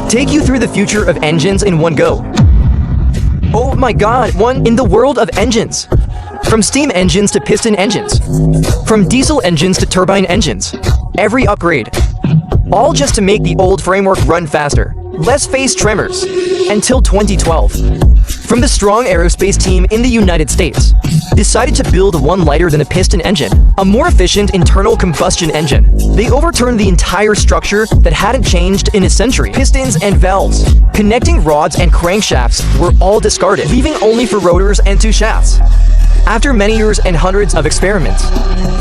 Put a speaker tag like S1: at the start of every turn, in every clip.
S1: take you through the future of engines in one go. Oh my god, in the world of engines. From steam engines to piston engines. From diesel engines to turbine engines. Every upgrade. All just to make the old framework run faster. Less face tremors. Until 2012. From the strong aerospace team in the United States. Decided to build one lighter than a piston engine. A more efficient internal combustion engine. They overturned the entire structure that hadn't changed in a century. Pistons and valves. Connecting rods and crankshafts were all discarded, leaving only for rotors and two shafts. After many years and hundreds of experiments,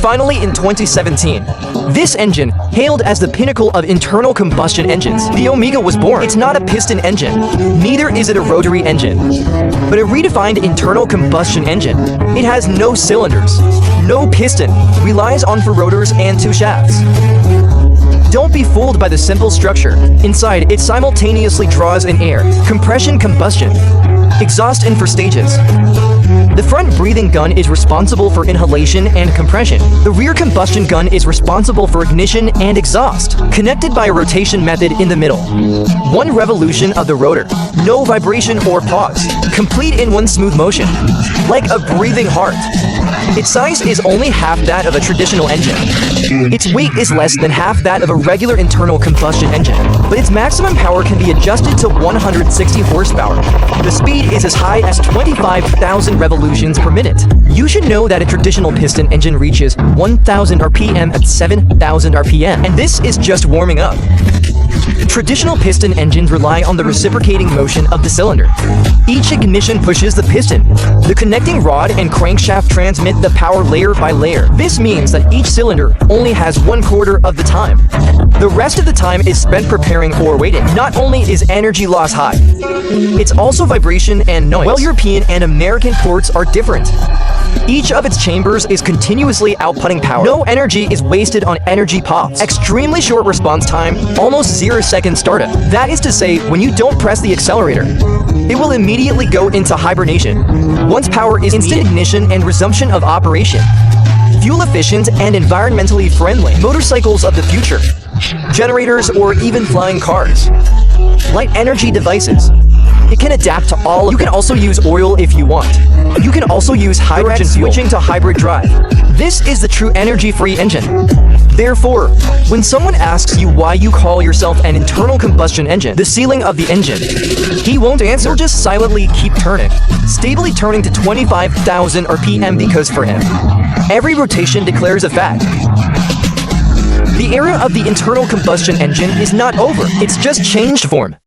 S1: finally in 2017, this engine, hailed as the pinnacle of internal combustion engines, the Omega was born. It's not a piston engine, neither is it a rotary engine, but a redefined internal combustion engine. It has no cylinders, no piston, relies on four rotors and two shafts. Don't be fooled by the simple structure. Inside, it simultaneously draws in air, compression, combustion, exhaust in four stages. The front breathing gun is responsible for inhalation and compression. The rear combustion gun is responsible for ignition and exhaust, connected by a rotation method in the middle. One revolution of the rotor, no vibration or pause, complete in one smooth motion, like a breathing heart. Its size is only half that of a traditional engine. Its weight is less than half that of a regular internal combustion engine, but its maximum power can be adjusted to 160 horsepower. The speed is as high as 25,000 revolutions per minute. You should know that a traditional piston engine reaches 1,000 RPM at 7,000 RPM, and this is just warming up. Traditional piston engines rely on the reciprocating motion of the cylinder. Each ignition pushes the piston. The connecting rod and crankshaft transmit the power layer by layer. This means that each cylinder only has 1/4 of the time. The rest of the time is spent preparing or waiting. Not only is energy loss high, it's also vibration and noise. While European and American ports are different. Each of its chambers is continuously outputting power. No energy is wasted on energy pops. Extremely short response time, almost 0-second startup. That is to say, when you don't press the accelerator, it will immediately go into hibernation. Once power is instant ignition and resumption of operation. Fuel efficient and environmentally friendly. Motorcycles of the future. Generators or even flying cars. Light energy devices. It can adapt to all. You can also use oil if you want. You can also use hydrogen switching to hybrid drive. This is the true energy-free engine. Therefore, when someone asks you why you call yourself an internal combustion engine, the ceiling of the engine, he won't answer. He'll just silently keep turning, stably turning to 25,000 RPM because for him, every rotation declares a fact. The era of the internal combustion engine is not over. It's just changed form.